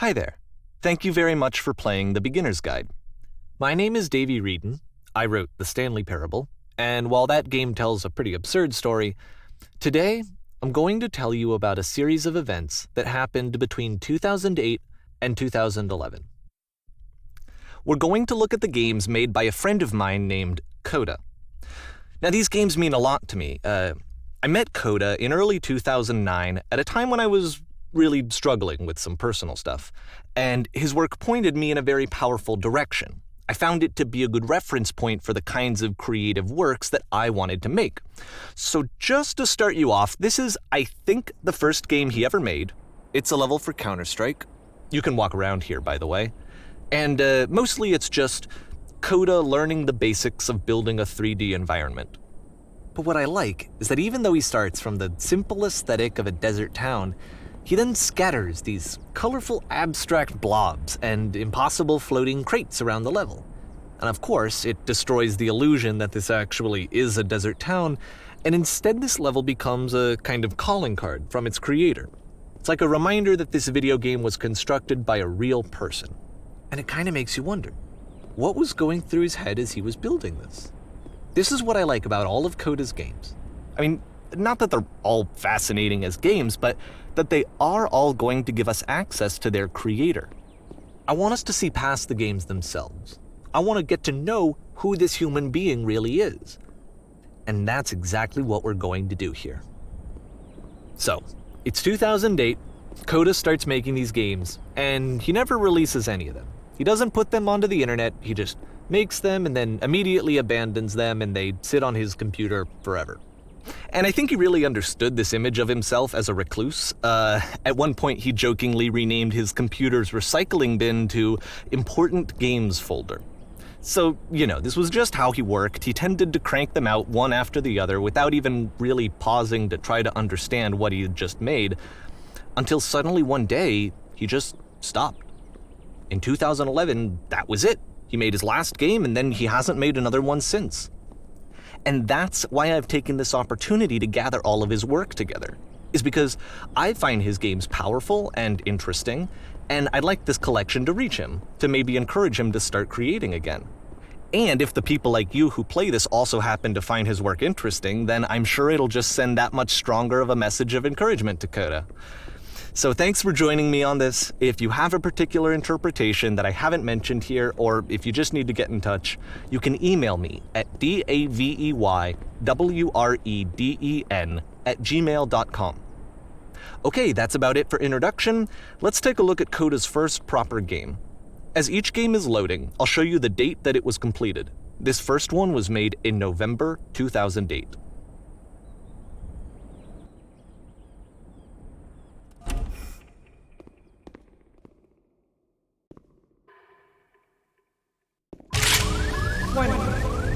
Hi there. Thank you very much for playing The Beginner's Guide. My name is Davey Wreden. I wrote The Stanley Parable, and while that game tells a pretty absurd story, today I'm going to tell you about a series of events that happened between 2008 and 2011. We're going to look at the games made by a friend of mine named Coda. Now, these games mean a lot to me. I met Coda in early 2009 at a time when I was really struggling with some personal stuff, and his work pointed me in a very powerful direction. I found it to be a good reference point for the kinds of creative works that I wanted to make. So just to start you off, this is, I think, the first game he ever made. It's a level for Counter-Strike. You can walk around here, by the way. And mostly it's just Coda learning the basics of building a 3D environment. But what I like is that even though he starts from the simple aesthetic of a desert town, he then scatters these colorful abstract blobs and impossible floating crates around the level. And of course, it destroys the illusion that this actually is a desert town, and instead this level becomes a kind of calling card from its creator. It's like a reminder that this video game was constructed by a real person. And it kind of makes you wonder, what was going through his head as he was building this? This is what I like about all of Coda's games. I mean, not that they're all fascinating as games, but that they are all going to give us access to their creator. I want us to see past the games themselves. I want to get to know who this human being really is. And that's exactly what we're going to do here. So, it's 2008, Coda starts making these games, and he never releases any of them. He doesn't put them onto the internet, he just makes them and then immediately abandons them, and they sit on his computer forever. And I think he really understood this image of himself as a recluse. At one point, he jokingly renamed his computer's recycling bin to Important Games Folder. So, this was just how he worked. He tended to crank them out one after the other without even really pausing to try to understand what he had just made, until suddenly one day, he just stopped. In 2011, that was it. He made his last game, and then he hasn't made another one since. And that's why I've taken this opportunity to gather all of his work together, is because I find his games powerful and interesting, and I'd like this collection to reach him, to maybe encourage him to start creating again. And if the people like you who play this also happen to find his work interesting, then I'm sure it'll just send that much stronger of a message of encouragement to Coda. So thanks for joining me on this. If you have a particular interpretation that I haven't mentioned here, or if you just need to get in touch, you can email me at daveywreden@gmail.com. Okay, that's about it for introduction. Let's take a look at Coda's first proper game. As each game is loading, I'll show you the date that it was completed. This first one was made in November 2008. Warning.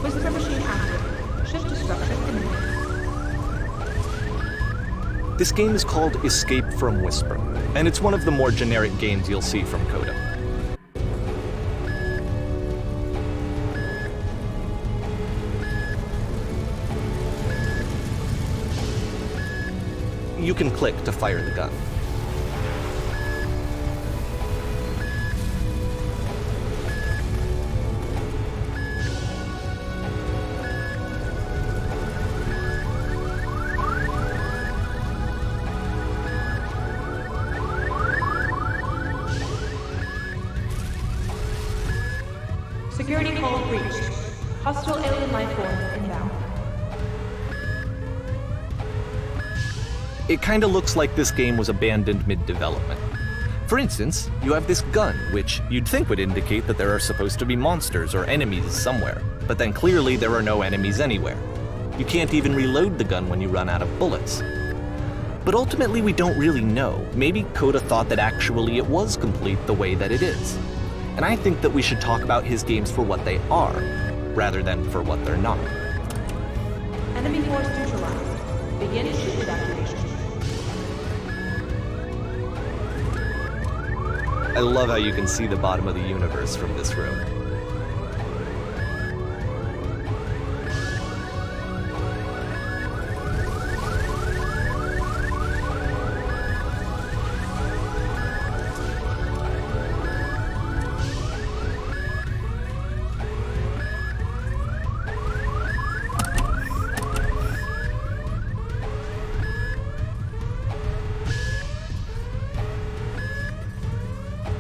Whisper machine active. Shift destruction imminent. This game is called Escape from Whisper, and it's one of the more generic games you'll see from Coda. You can click to fire the gun. Security call breached. Hostile alien life form inbound. It kinda looks like this game was abandoned mid-development. For instance, you have this gun, which you'd think would indicate that there are supposed to be monsters or enemies somewhere, but then clearly there are no enemies anywhere. You can't even reload the gun when you run out of bullets. But ultimately we don't really know. Maybe Coda thought that actually it was complete the way that it is. And I think that we should talk about his games for what they are, rather than for what they're not. Enemy force neutralized. Begin ship evacuation. I love how you can see the bottom of the universe from this room.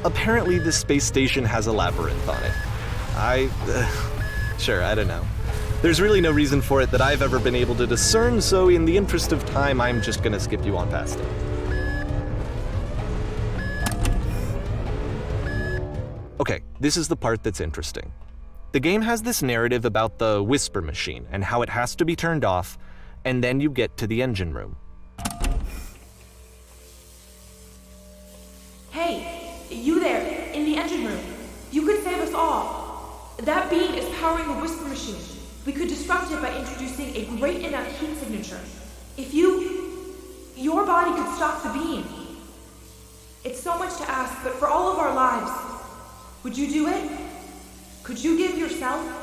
Apparently, this space station has a labyrinth on it. Sure, I don't know. There's really no reason for it that I've ever been able to discern, so in the interest of time, I'm just gonna skip you on past it. Okay, this is the part that's interesting. The game has this narrative about the whisper machine and how it has to be turned off, and then you get to the engine room. Hey, you there, in the engine room. You could save us all. That beam is powering the whisper machine. We could disrupt it by introducing a great enough heat signature. If your body could stop the beam. It's so much to ask, but for all of our lives, would you do it? Could you give yourself?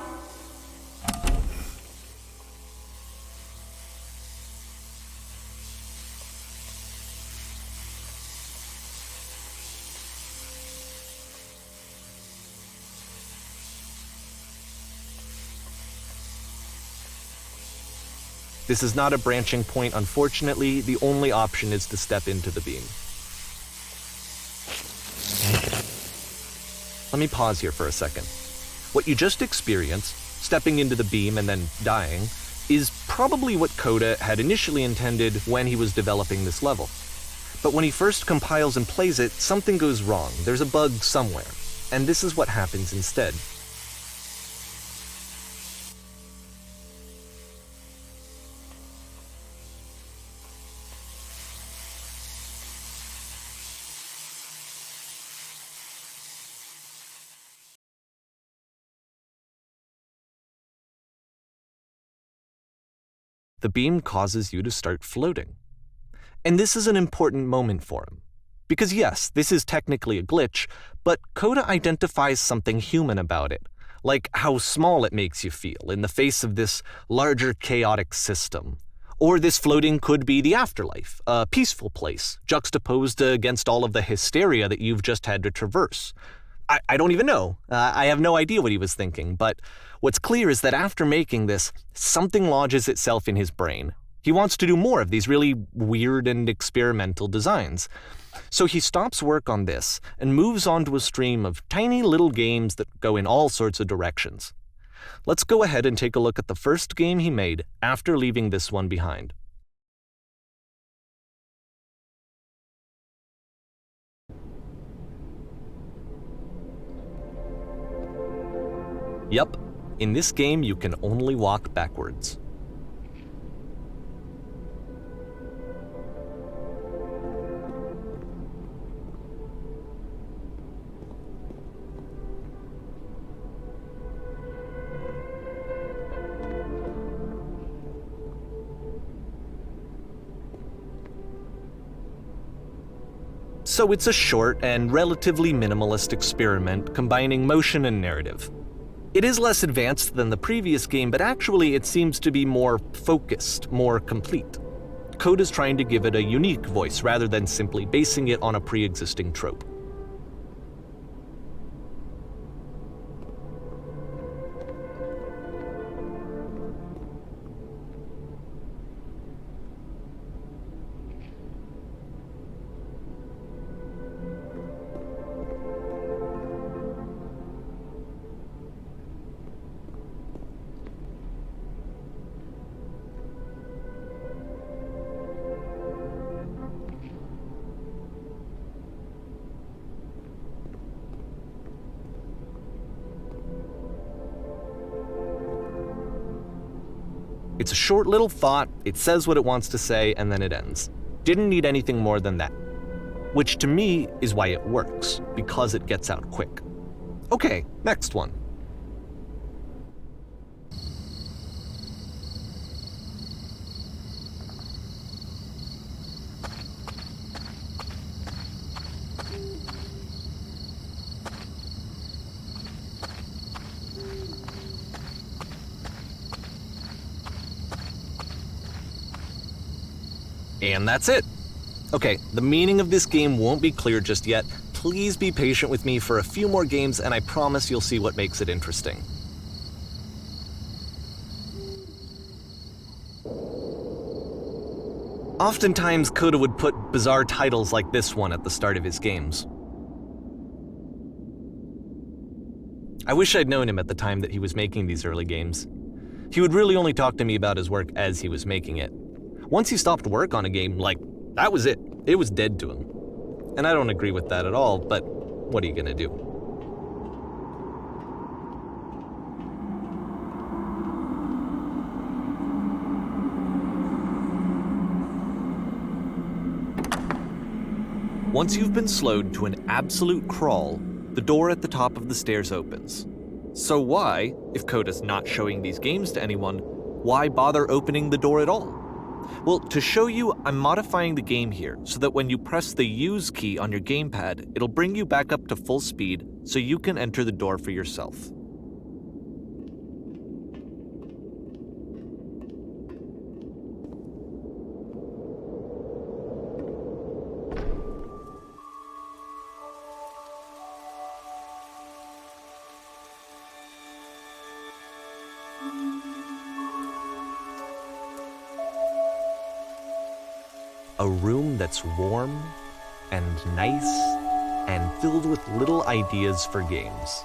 This is not a branching point, unfortunately. The only option is to step into the beam. Let me pause here for a second. What you just experienced, stepping into the beam and then dying, is probably what Coda had initially intended when he was developing this level. But when he first compiles and plays it, something goes wrong. There's a bug somewhere. And this is what happens instead. The beam causes you to start floating. And this is an important moment for him. Because yes, this is technically a glitch, but Coda identifies something human about it, like how small it makes you feel in the face of this larger chaotic system. Or this floating could be the afterlife, a peaceful place, juxtaposed against all of the hysteria that you've just had to traverse. I don't even know. I have no idea what he was thinking, but what's clear is that after making this, something lodges itself in his brain. He wants to do more of these really weird and experimental designs. So he stops work on this and moves on to a stream of tiny little games that go in all sorts of directions. Let's go ahead and take a look at the first game he made after leaving this one behind. Yup, in this game you can only walk backwards. So it's a short and relatively minimalist experiment combining motion and narrative. It is less advanced than the previous game, but actually it seems to be more focused, more complete. Coda's trying to give it a unique voice rather than simply basing it on a pre-existing trope. It's a short little thought, it says what it wants to say, and then it ends. Didn't need anything more than that. Which to me is why it works, because it gets out quick. Okay, next one. And that's it. Okay, the meaning of this game won't be clear just yet. Please be patient with me for a few more games, and I promise you'll see what makes it interesting. Oftentimes, Coda would put bizarre titles like this one at the start of his games. I wish I'd known him at the time that he was making these early games. He would really only talk to me about his work as he was making it. Once he stopped work on a game, that was it. It was dead to him. And I don't agree with that at all, but what are you gonna do? Once you've been slowed to an absolute crawl, the door at the top of the stairs opens. So why, if Coda's not showing these games to anyone, why bother opening the door at all? Well, to show you, I'm modifying the game here so that when you press the use key on your gamepad, it'll bring you back up to full speed so you can enter the door for yourself. A room that's warm and nice and filled with little ideas for games.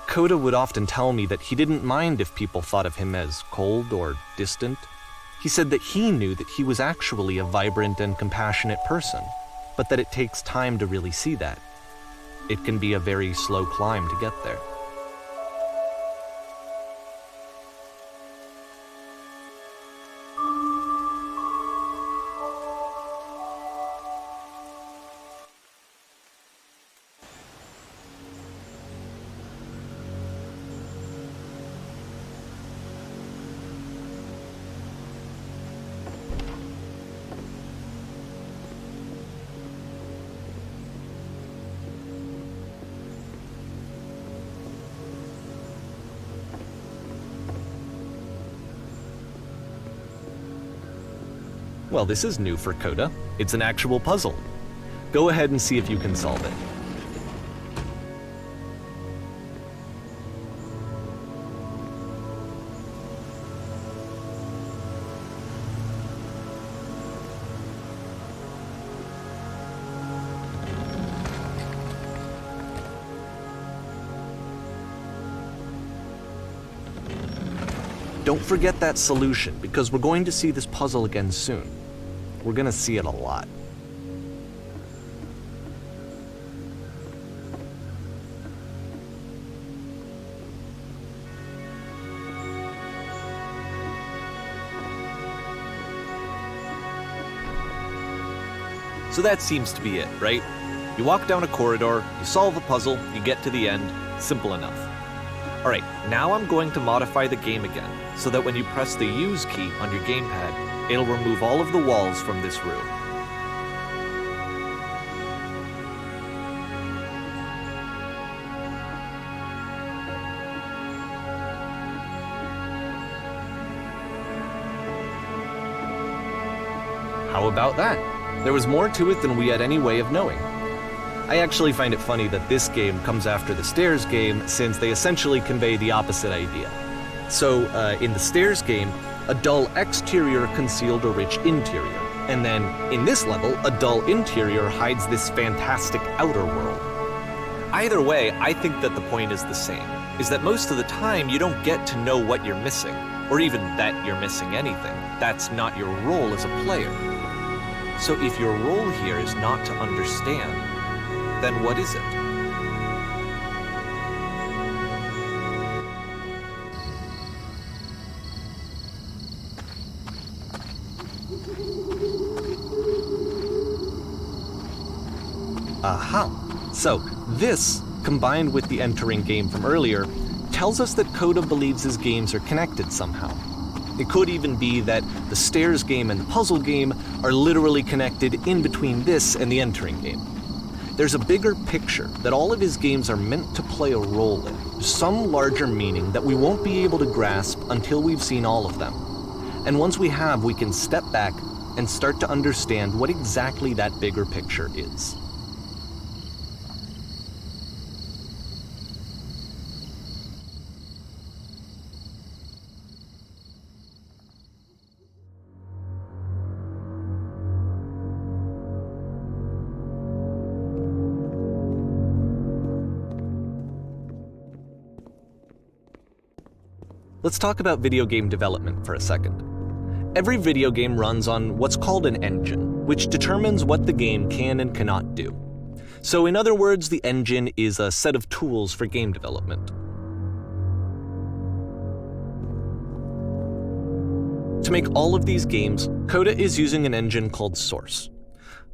Coda would often tell me that he didn't mind if people thought of him as cold or distant. He said that he knew that he was actually a vibrant and compassionate person, but that it takes time to really see that. It can be a very slow climb to get there. Well, this is new for Coda. It's an actual puzzle. Go ahead and see if you can solve it. Don't forget that solution, because we're going to see this puzzle again soon. We're going to see it a lot. So that seems to be it, right? You walk down a corridor, you solve a puzzle, you get to the end. Simple enough. Alright, now I'm going to modify the game again, so that when you press the use key on your gamepad, it'll remove all of the walls from this room. How about that? There was more to it than we had any way of knowing. I actually find it funny that this game comes after the Stairs game, since they essentially convey the opposite idea. So, in the Stairs game, a dull exterior concealed a rich interior. And then, in this level, a dull interior hides this fantastic outer world. Either way, I think that the point is the same, is that most of the time you don't get to know what you're missing, or even that you're missing anything. That's not your role as a player. So if your role here is not to understand, then what is it? Aha! So, this, combined with the entering game from earlier, tells us that Coda believes his games are connected somehow. It could even be that the Stairs game and the puzzle game are literally connected in between this and the entering game. There's a bigger picture that all of his games are meant to play a role in, some larger meaning that we won't be able to grasp until we've seen all of them. And once we have, we can step back and start to understand what exactly that bigger picture is. let's talk about video game development for a second. Every video game runs on what's called an engine, which determines what the game can and cannot do. So in other words, the engine is a set of tools for game development. To make all of these games, Coda is using an engine called Source.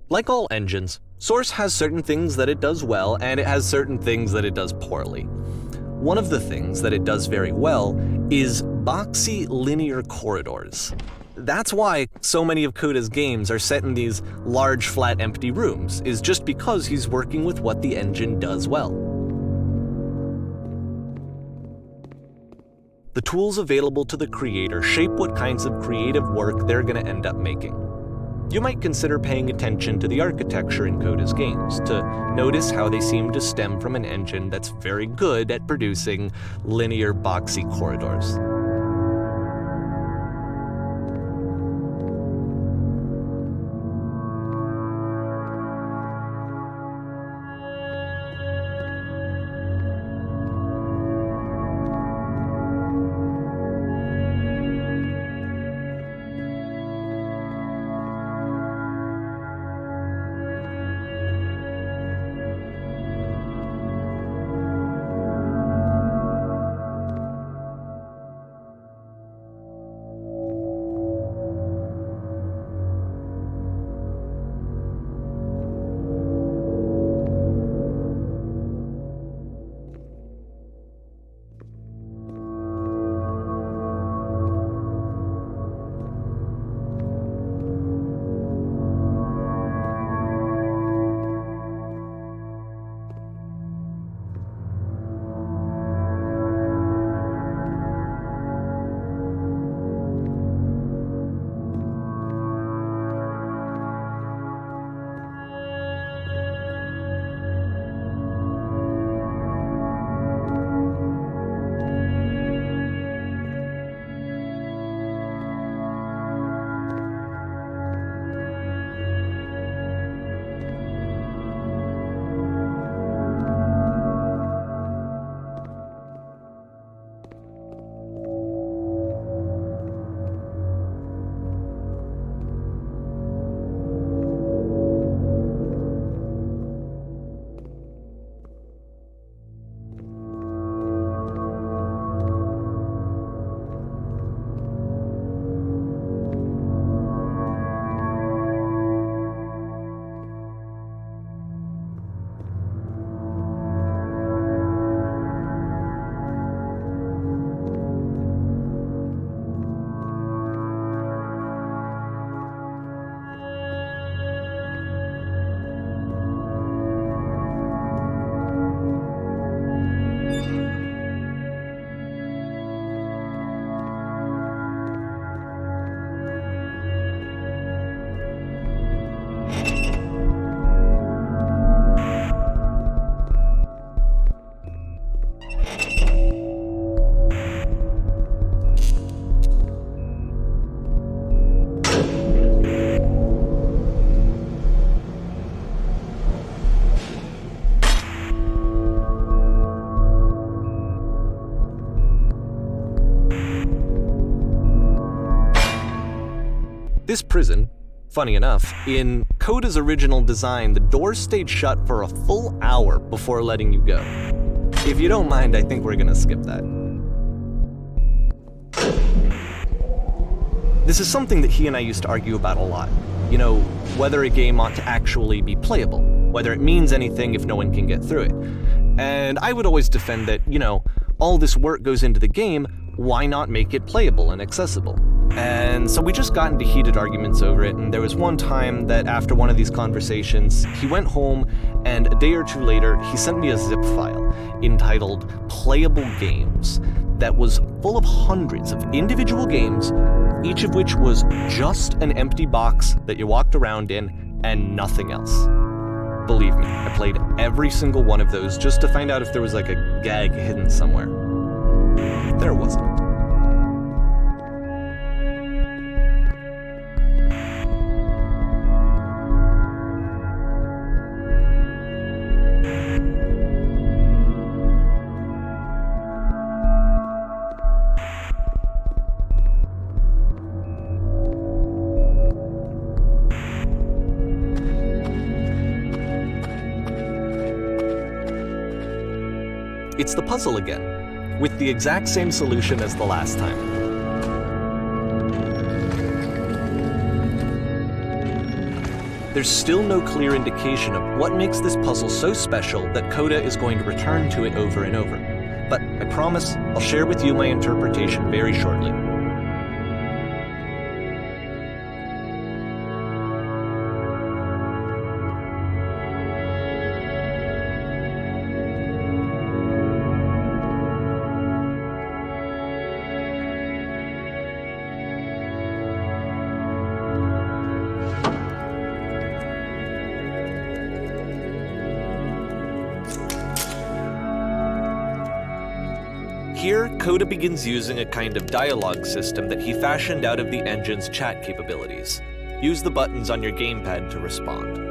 Like all engines, Source has certain things that it does well, and it has certain things that it does poorly. One of the things that it does very well is boxy linear corridors. That's why so many of Coda's games are set in these large, flat, empty rooms, is just because he's working with what the engine does well. The tools available to the creator shape what kinds of creative work they're going to end up making. You might consider paying attention to the architecture in Coda's games to notice how they seem to stem from an engine that's very good at producing linear, boxy corridors. This prison, funny enough, in Coda's original design, the doors stayed shut for a full hour before letting you go. If you don't mind, I think we're gonna skip that. This is something that he and I used to argue about a lot. You know, whether a game ought to actually be playable, whether it means anything if no one can get through it. And I would always defend that, you know, all this work goes into the game, why not make it playable and accessible? And so we just got into heated arguments over it, and there was one time that after one of these conversations, he went home, and a day or two later, he sent me a zip file entitled Playable Games that was full of hundreds of individual games, each of which was just an empty box that you walked around in and nothing else. Believe me, I played every single one of those just to find out if there was like a gag hidden somewhere. There wasn't. It's the puzzle again, with the exact same solution as the last time. There's still no clear indication of what makes this puzzle so special that Coda is going to return to it over and over. But I promise I'll share with you my interpretation very shortly. Here, Coda begins using a kind of dialogue system that he fashioned out of the engine's chat capabilities. Use the buttons on your gamepad to respond.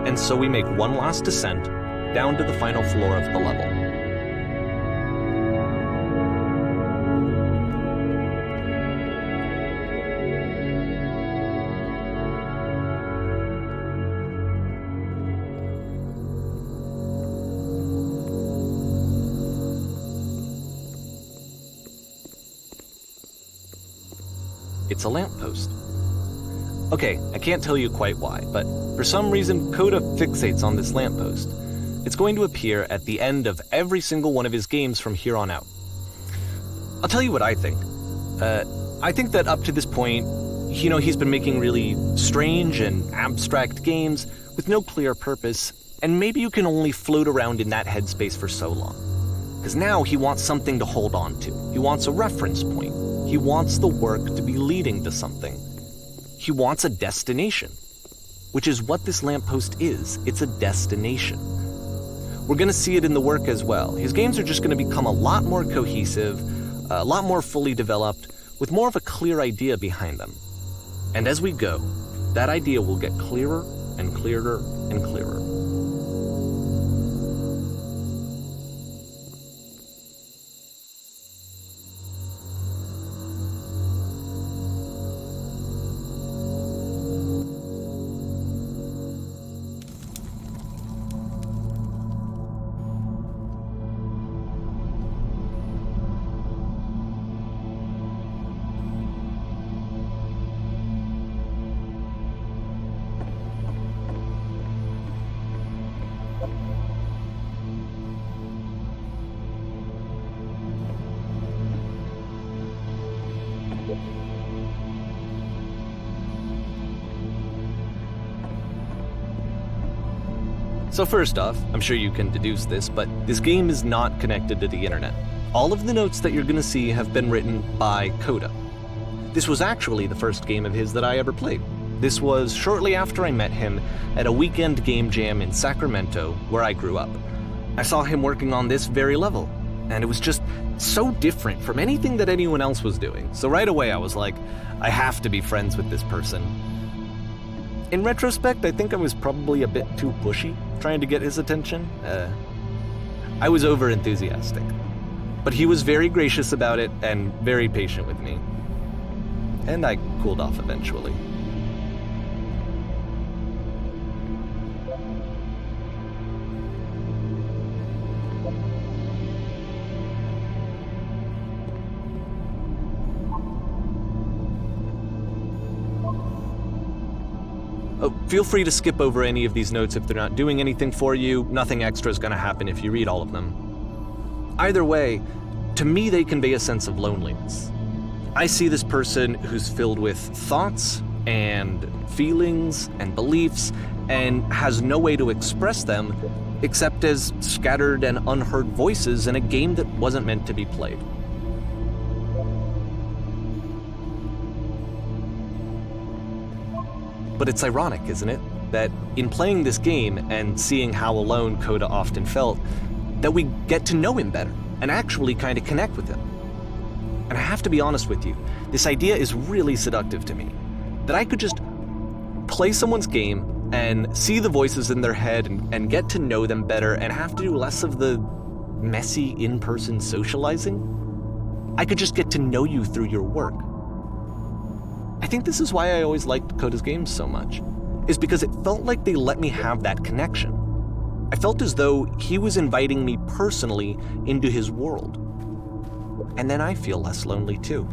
And so we make one last descent down to the final floor of the level. It's a lamppost. Okay, I can't tell you quite why, but for some reason, Coda fixates on this lamppost. It's going to appear at the end of every single one of his games from here on out. I'll tell you what I think. I think that up to this point, he's been making really strange and abstract games with no clear purpose, and maybe you can only float around in that headspace for so long. Because now he wants something to hold on to. He wants a reference point. He wants the work to be leading to something. He wants a destination, which is what this lamppost is. It's a destination. We're going to see it in the work as well. His games are just going to become a lot more cohesive, a lot more fully developed, with more of a clear idea behind them. And as we go, that idea will get clearer and clearer and clearer. So first off, I'm sure you can deduce this, but this game is not connected to the internet. All of the notes that you're gonna see have been written by Coda. This was actually the first game of his that I ever played. This was shortly after I met him at a weekend game jam in Sacramento, where I grew up. I saw him working on this very level, and it was just so different from anything that anyone else was doing. So right away I was like, I have to be friends with this person. In retrospect, I think I was probably a bit too pushy, trying to get his attention. I was over-enthusiastic. But he was very gracious about it and very patient with me. And I cooled off eventually. Oh, feel free to skip over any of these notes if they're not doing anything for you. Nothing extra is going to happen if you read all of them. Either way, to me they convey a sense of loneliness. I see this person who's filled with thoughts and feelings and beliefs and has no way to express them except as scattered and unheard voices in a game that wasn't meant to be played. But it's ironic, isn't it, that in playing this game and seeing how alone Coda often felt, that we get to know him better and actually kind of connect with him. And I have to be honest with you, this idea is really seductive to me. That I could just play someone's game and see the voices in their head and get to know them better and have to do less of the messy in-person socializing. I could just get to know you through your work. I think this is why I always liked Coda's games so much, is because it felt like they let me have that connection. I felt as though he was inviting me personally into his world. And then I feel less lonely too.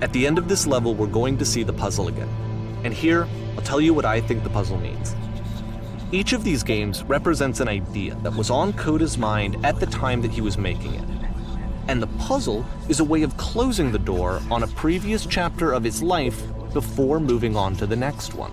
At the end of this level, we're going to see the puzzle again. And here, I'll tell you what I think the puzzle means. Each of these games represents an idea that was on Coda's mind at the time that he was making it. And the puzzle is a way of closing the door on a previous chapter of his life before moving on to the next one.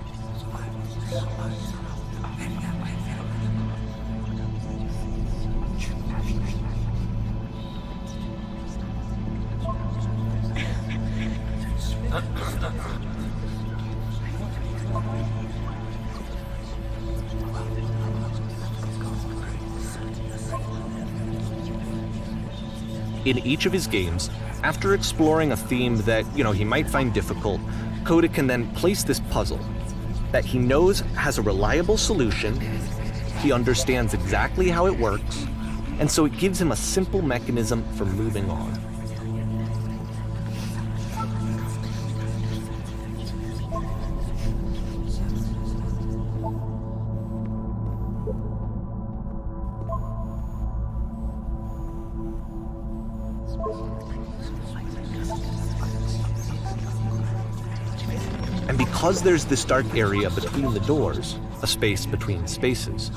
In each of his games, after exploring a theme that, he might find difficult, Coda can then place this puzzle that he knows has a reliable solution, he understands exactly how it works, and so it gives him a simple mechanism for moving on. And because there's this dark area between the doors, a space between spaces,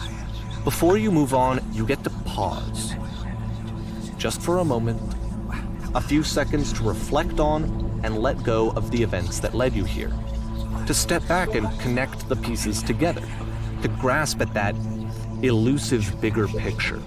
before you move on, you get to pause. Just for a moment, a few seconds to reflect on and let go of the events that led you here. To step back and connect the pieces together. To grasp at that elusive bigger picture.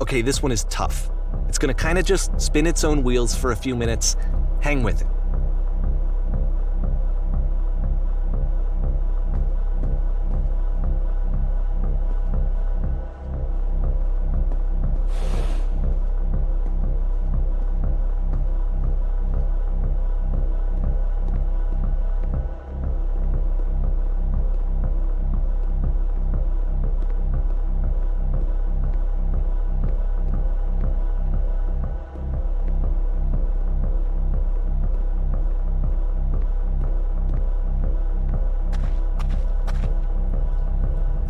Okay, this one is tough. It's gonna kinda just spin its own wheels for a few minutes. Hang with it.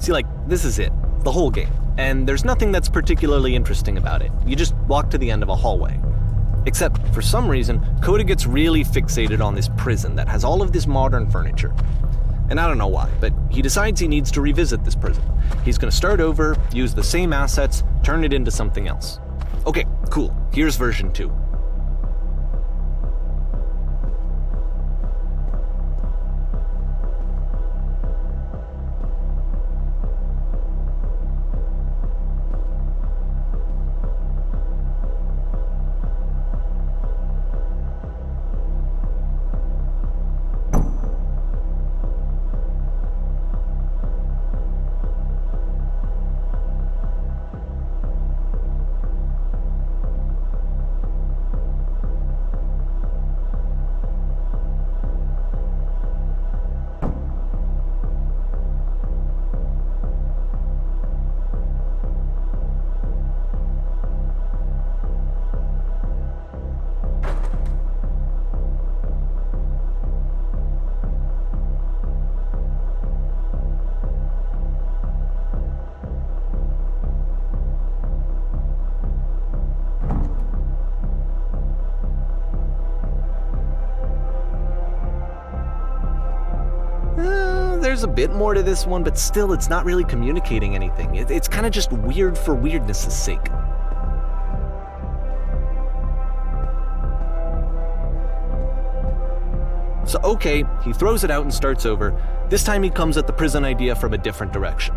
See, like, this is it, the whole game, and there's nothing that's particularly interesting about it. You just walk to the end of a hallway. Except, for some reason, Coda gets really fixated on this prison that has all of this modern furniture. And I don't know why, but he decides he needs to revisit this prison. He's gonna start over, use the same assets, turn it into something else. Okay, cool, here's version 2. There's a bit more to this one, but still it's not really communicating anything. It's kind of just weird for weirdness' sake. So okay, he throws it out and starts over. This time he comes at the prison idea from a different direction.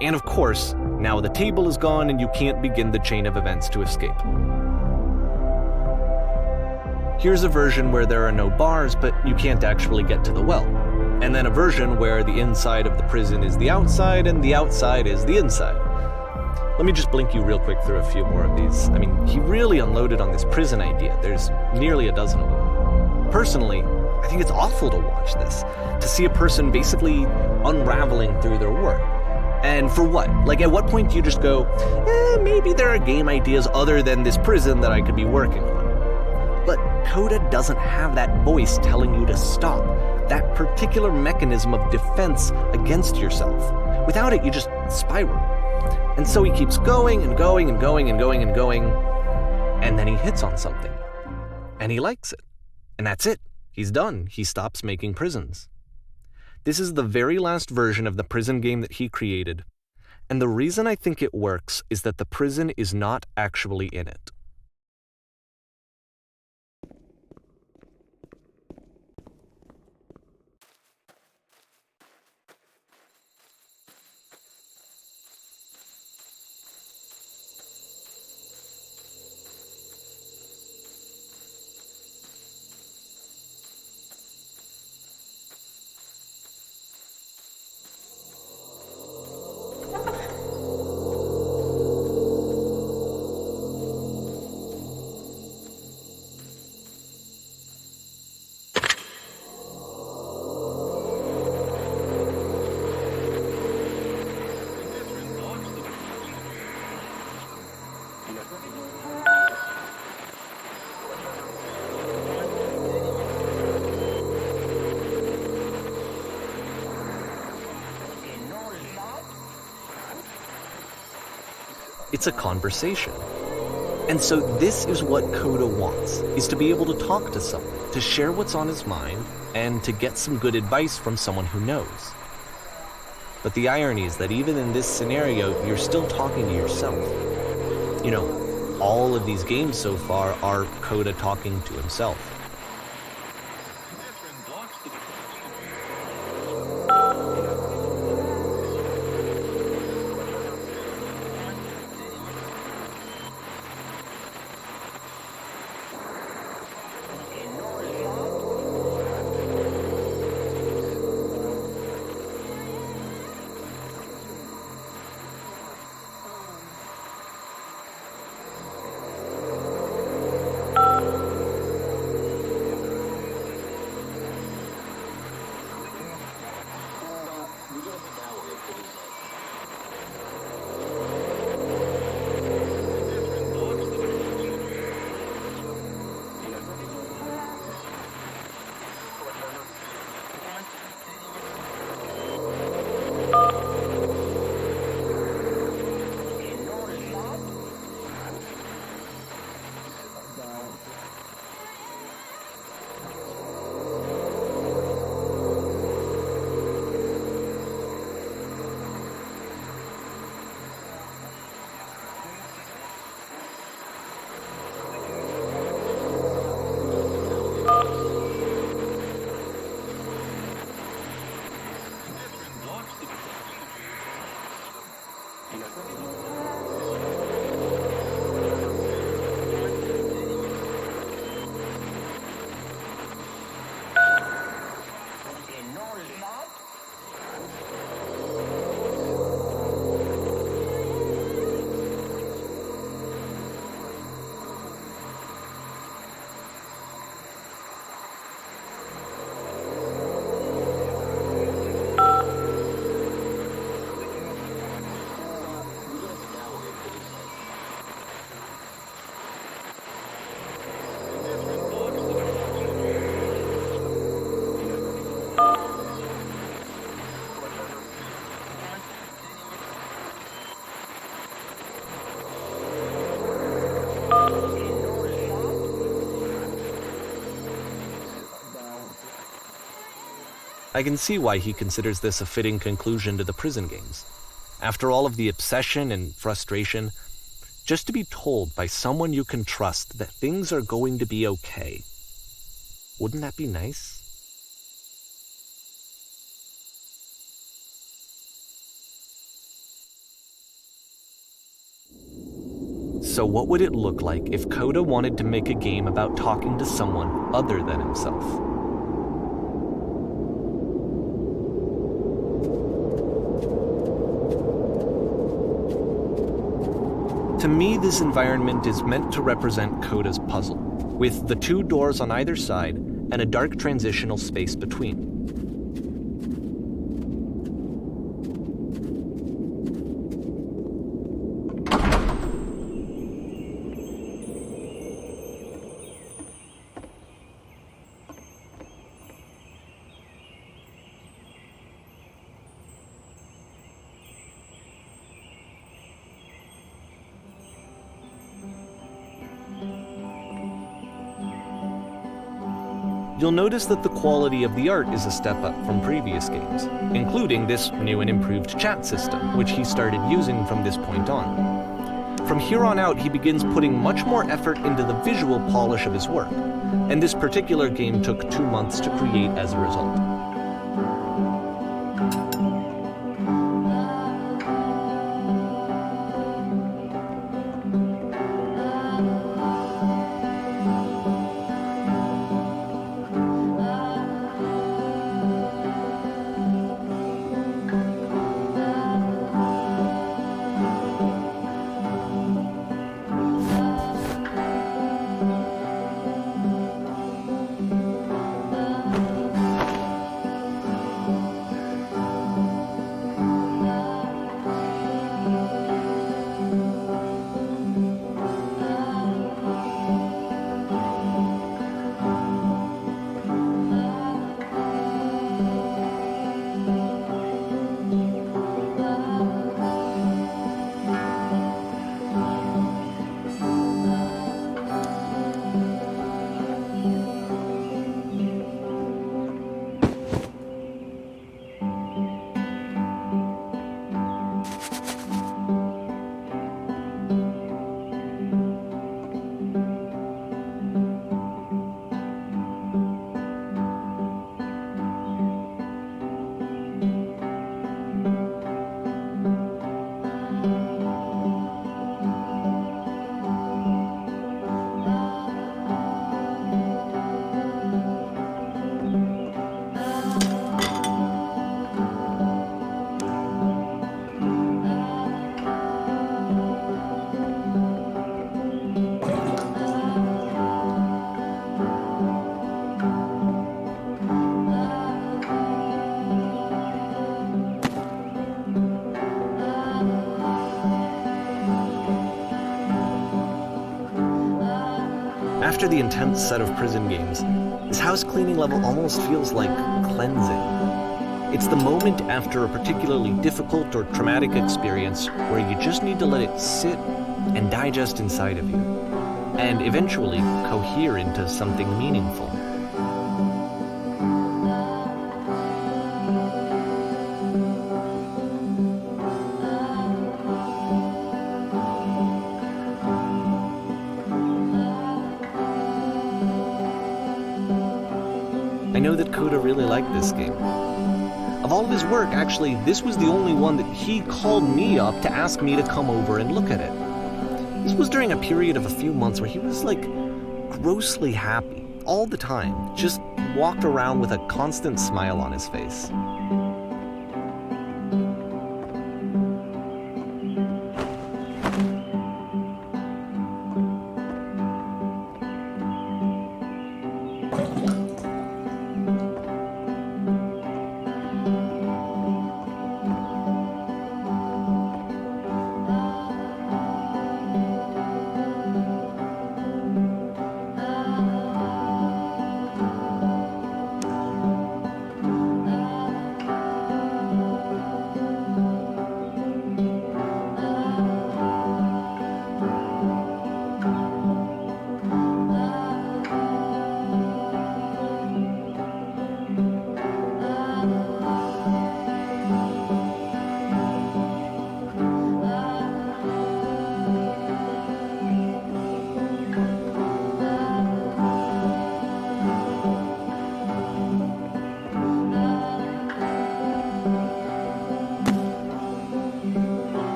And of course, now the table is gone and you can't begin the chain of events to escape. Here's a version where there are no bars, but you can't actually get to the well. And then a version where the inside of the prison is the outside and the outside is the inside. Let me just blink you real quick through a few more of these. I mean, he really unloaded on this prison idea. There's nearly a dozen of them. Personally, I think it's awful to watch this, to see a person basically unraveling through their work. And for what? Like, at what point do you just go, maybe there are game ideas other than this prison that I could be working on? But Coda doesn't have that voice telling you to stop, that particular mechanism of defense against yourself. Without it, you just spiral. And so he keeps going and going and going and going and going, and then he hits on something. And he likes it. And that's it. He's done. He stops making prisons. This is the very last version of the prison game that he created. And the reason I think it works is that the prison is not actually in it. It's a conversation. And so this is what Coda wants, is to be able to talk to someone, to share what's on his mind, and to get some good advice from someone who knows. But the irony is that even in this scenario, you're still talking to yourself. You know, all of these games so far are Coda talking to himself. I can see why he considers this a fitting conclusion to the prison games. After all of the obsession and frustration, just to be told by someone you can trust that things are going to be okay. Wouldn't that be nice? So what would it look like if Coda wanted to make a game about talking to someone other than himself? To me, this environment is meant to represent Coda's puzzle, with the 2 doors on either side and a dark transitional space between. You'll notice that the quality of the art is a step up from previous games, including this new and improved chat system, which he started using from this point on. From here on out, he begins putting much more effort into the visual polish of his work, and this particular game took 2 months to create as a result. After the intense set of prison games, this house cleaning level almost feels like cleansing. It's the moment after a particularly difficult or traumatic experience where you just need to let it sit and digest inside of you, and eventually cohere into something meaningful. I know that Coda really liked this game. Of all of his work, actually, this was the only one that he called me up to ask me to come over and look at it. This was during a period of a few months where he was like grossly happy all the time, just walked around with a constant smile on his face.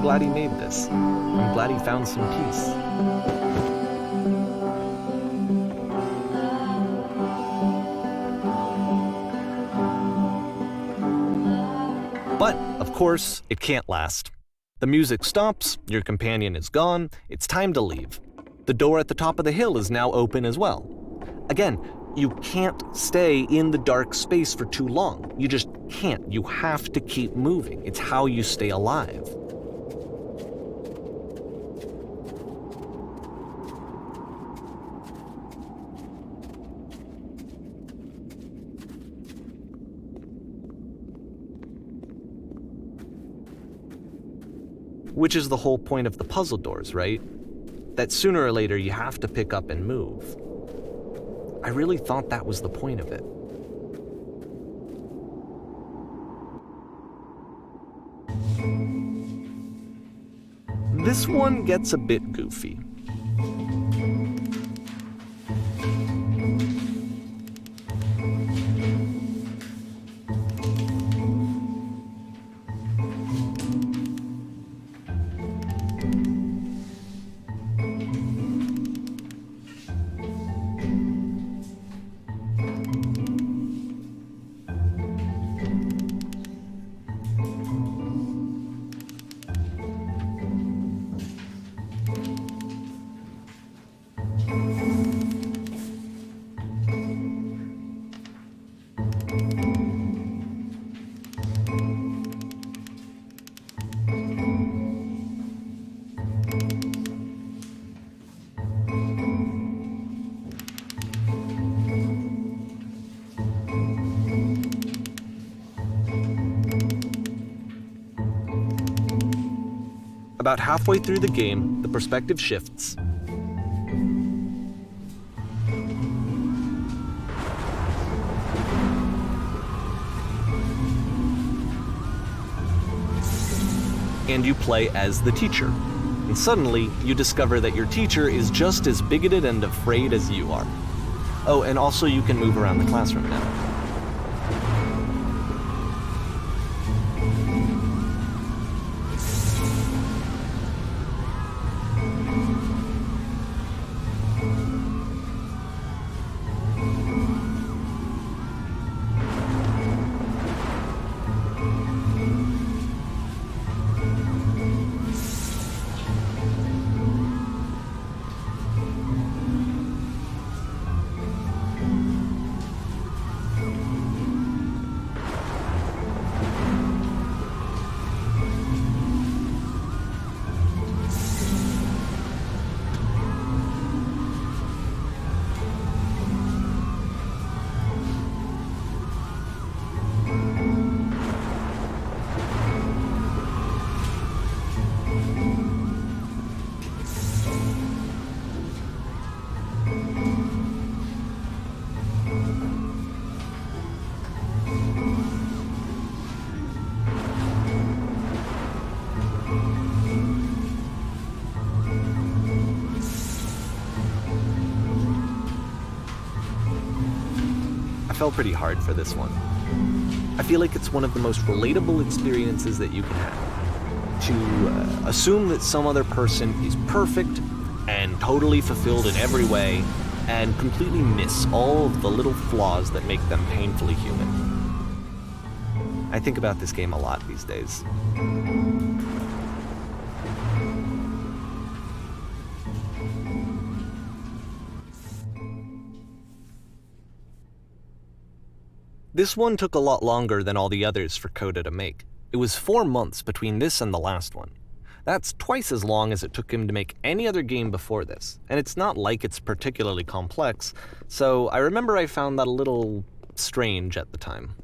glad he made this. I'm glad he found some peace. But, of course, it can't last. The music stops, your companion is gone, it's time to leave. The door at the top of the hill is now open as well. Again, you can't stay in the dark space for too long. You just can't. You have to keep moving. It's how you stay alive. Which is the whole point of the puzzle doors, right? That sooner or later you have to pick up and move. I really thought that was the point of it. This one gets a bit goofy. About halfway through the game, the perspective shifts. And you play as the teacher. And suddenly, you discover that your teacher is just as bigoted and afraid as you are. Oh, and also you can move around the classroom now. I fell pretty hard for this one. I feel like it's one of the most relatable experiences that you can have. To assume that some other person is perfect and totally fulfilled in every way, and completely miss all of the little flaws that make them painfully human. I think about this game a lot these days. This one took a lot longer than all the others for Coda to make. It was 4 months between this and the last one. That's twice as long as it took him to make any other game before this, and it's not like it's particularly complex, so I remember I found that a little strange at the time.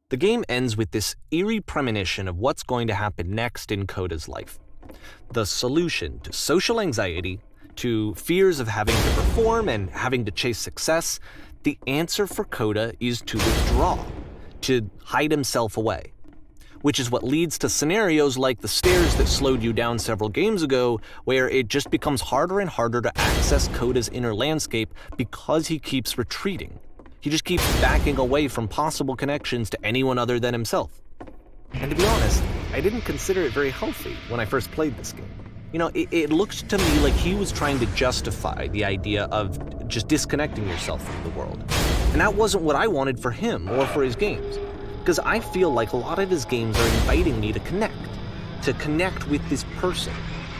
The game ends with this eerie premonition of what's going to happen next in Coda's life. The solution to social anxiety, to fears of having to perform and having to chase success, the answer for Coda is to withdraw, to hide himself away. Which is what leads to scenarios like the stairs that slowed you down several games ago, where it just becomes harder and harder to access Coda's inner landscape because he keeps retreating. He just keeps backing away from possible connections to anyone other than himself. And to be honest, I didn't consider it very healthy when I first played this game. You know, it looked to me like he was trying to justify the idea of just disconnecting yourself from the world. And that wasn't what I wanted for him or for his games. Because I feel like a lot of his games are inviting me to connect with this person,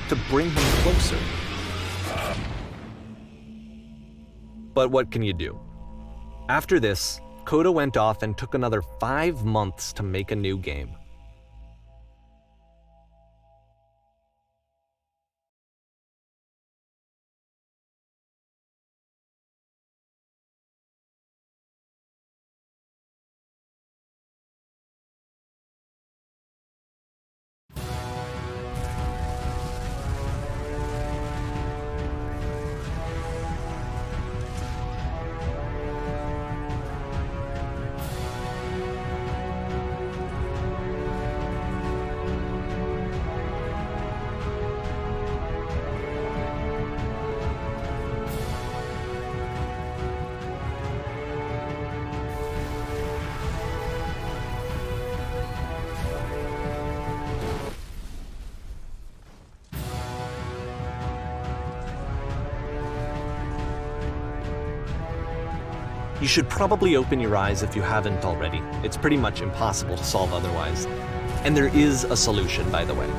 to bring him closer. But what can you do? After this, Coda went off and took another 5 months to make a new game. You should probably open your eyes if you haven't already. It's pretty much impossible to solve otherwise. And there is a solution, by the way.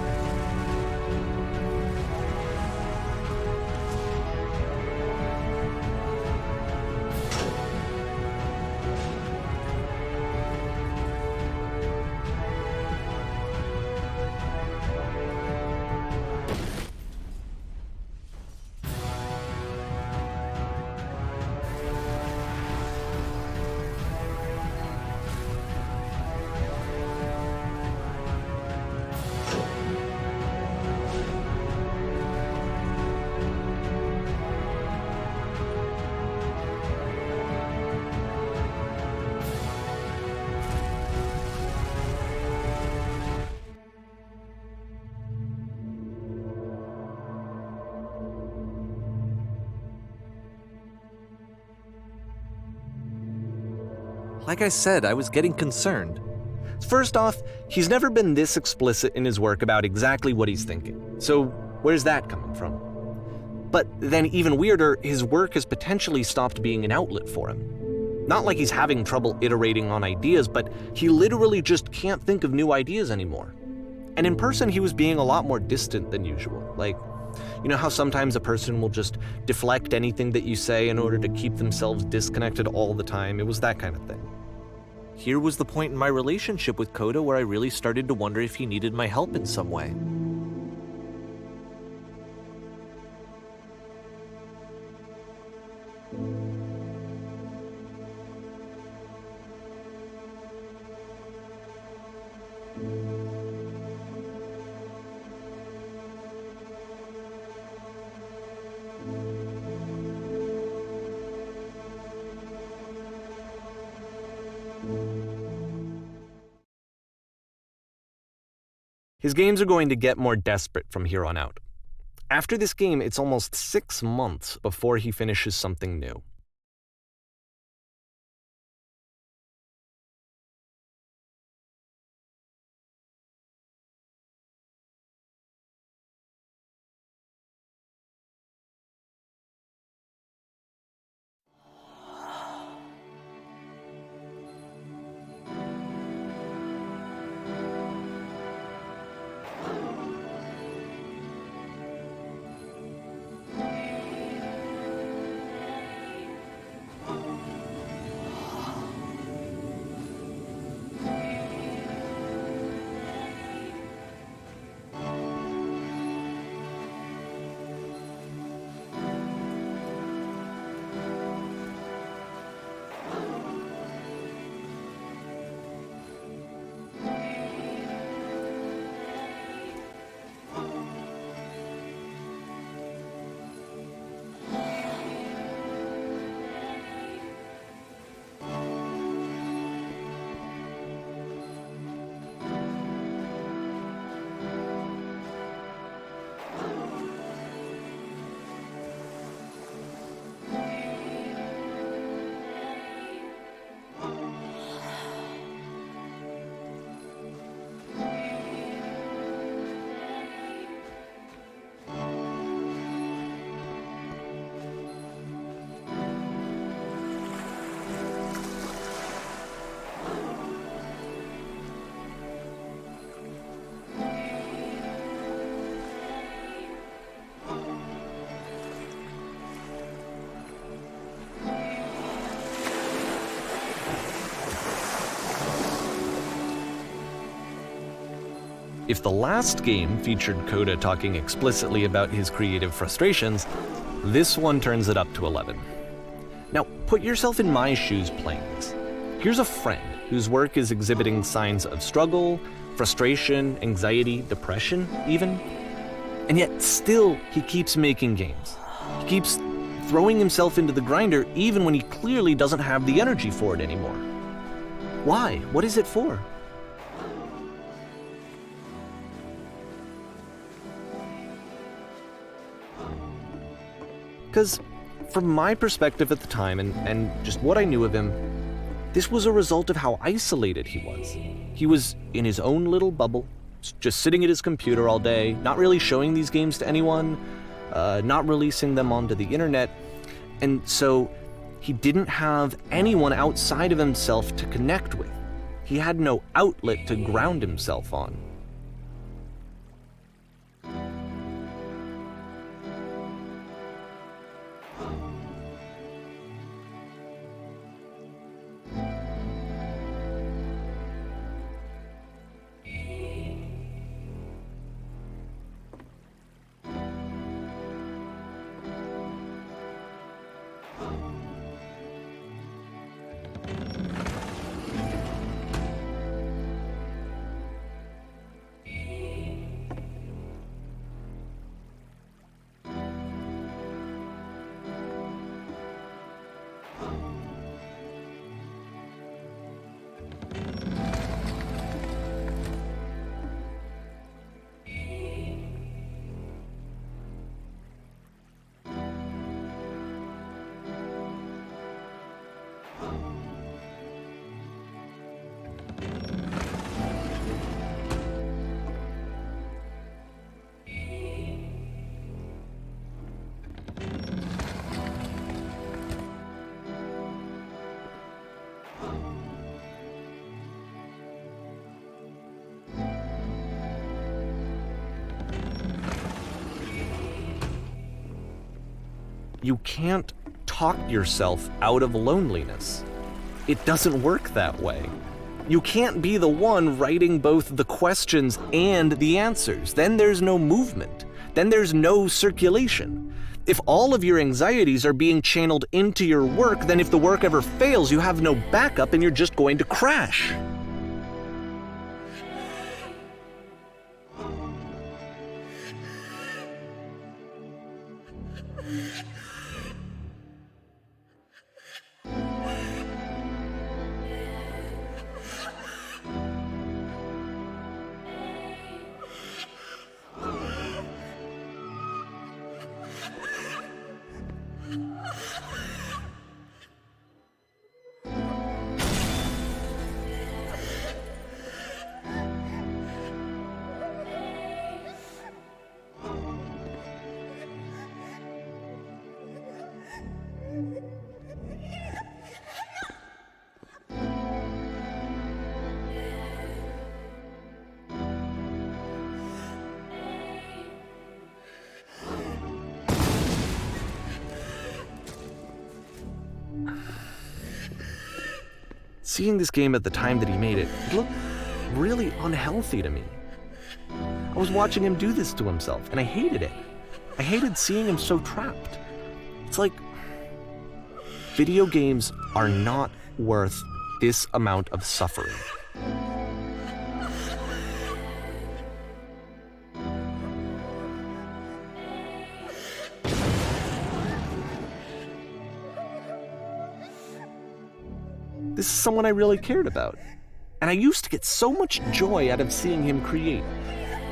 Like I said, I was getting concerned. First off, he's never been this explicit in his work about exactly what he's thinking. So where's that coming from? But then even weirder, his work has potentially stopped being an outlet for him. Not like he's having trouble iterating on ideas, but he literally just can't think of new ideas anymore. And in person, he was being a lot more distant than usual. Like, you know how sometimes a person will just deflect anything that you say in order to keep themselves disconnected all the time? It was that kind of thing. Here was the point in my relationship with Coda where I really started to wonder if he needed my help in some way. His games are going to get more desperate from here on out. After this game, it's almost 6 months before he finishes something new. If the last game featured Coda talking explicitly about his creative frustrations, this one turns it up to 11. Now, put yourself in my shoes playing this. Here's a friend whose work is exhibiting signs of struggle, frustration, anxiety, depression, even. And yet, still, he keeps making games. He keeps throwing himself into the grinder even when he clearly doesn't have the energy for it anymore. Why? What is it for? Because from my perspective at the time and just what I knew of him, this was a result of how isolated he was. He was in his own little bubble, just sitting at his computer all day, not really showing these games to anyone, not releasing them onto the internet, and so he didn't have anyone outside of himself to connect with. He had no outlet to ground himself on. You can't talk yourself out of loneliness. It doesn't work that way. You can't be the one writing both the questions and the answers. Then there's no movement. Then there's no circulation. If all of your anxieties are being channeled into your work, then if the work ever fails, you have no backup and you're just going to crash. Seeing this game at the time that he made it, it looked really unhealthy to me. I was watching him do this to himself, and I hated it. I hated seeing him so trapped. It's like, video games are not worth this amount of suffering. This is someone I really cared about, and I used to get so much joy out of seeing him create.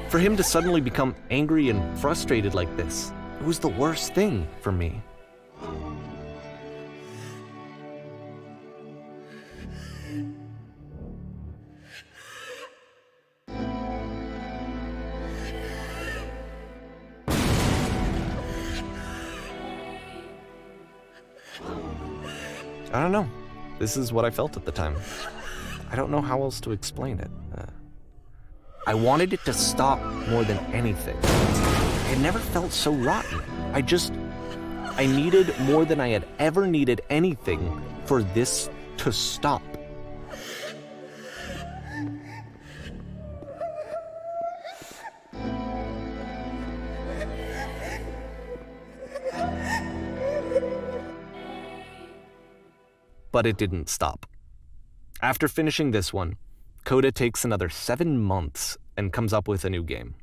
For him to suddenly become angry and frustrated like this, it was the worst thing for me. I don't know. This is what I felt at the time. I don't know how else to explain it. I wanted it to stop more than anything. It never felt so rotten. I needed more than I had ever needed anything for this to stop. But it didn't stop. After finishing this one, Coda takes another 7 months and comes up with a new game.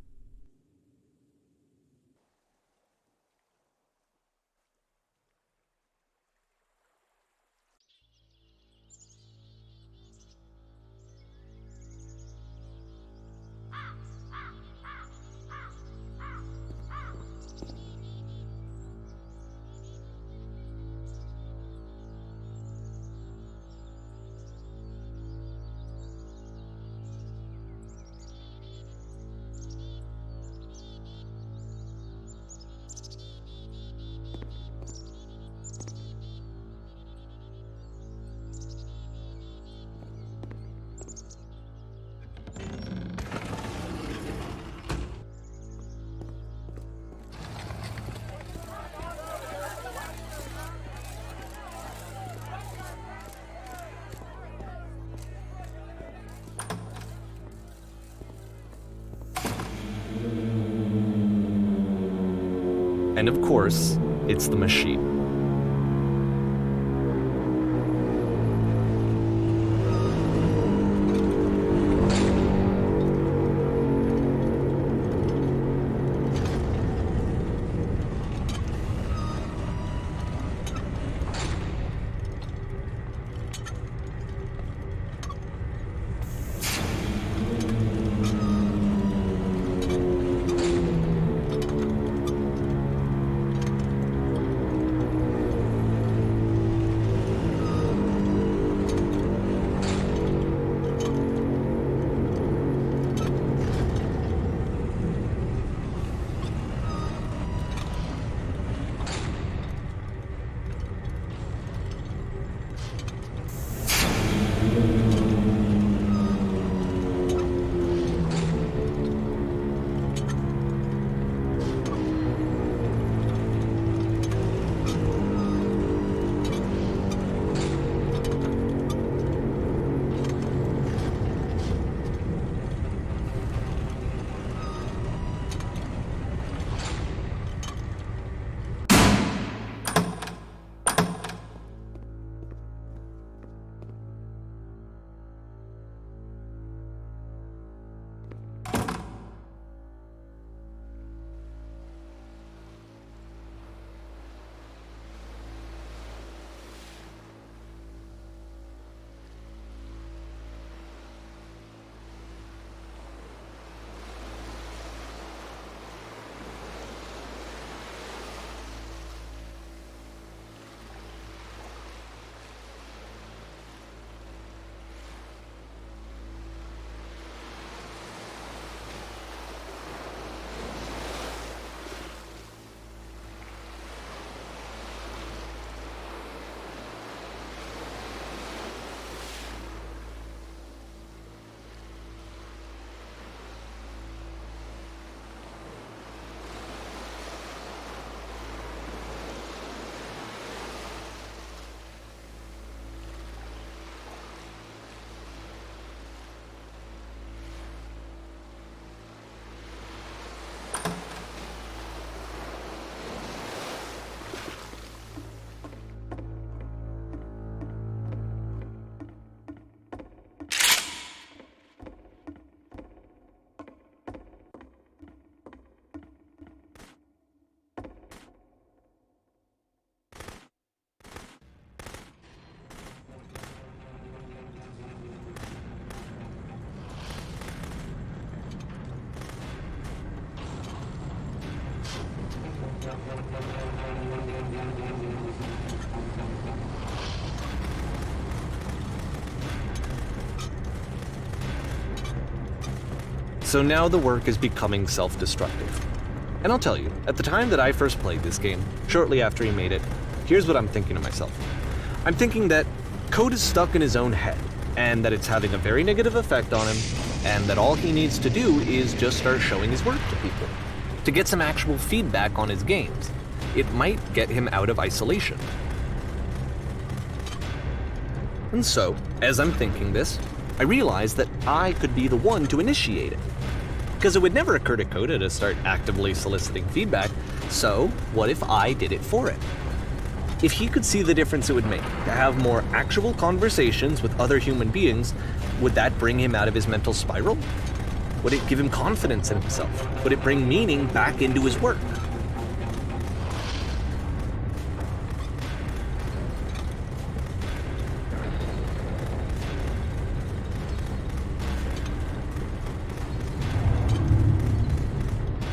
And of course, it's the machine. So now the work is becoming self-destructive. And I'll tell you, at the time that I first played this game, shortly after he made it, here's what I'm thinking to myself. I'm thinking that code is stuck in his own head, and that it's having a very negative effect on him, and that all he needs to do is just start showing his work to people, to get some actual feedback on his games. It might get him out of isolation. And so, as I'm thinking this, I realize that I could be the one to initiate it. Because it would never occur to Coda to start actively soliciting feedback, so what if I did it for him? If he could see the difference it would make to have more actual conversations with other human beings, would that bring him out of his mental spiral? Would it give him confidence in himself? Would it bring meaning back into his work?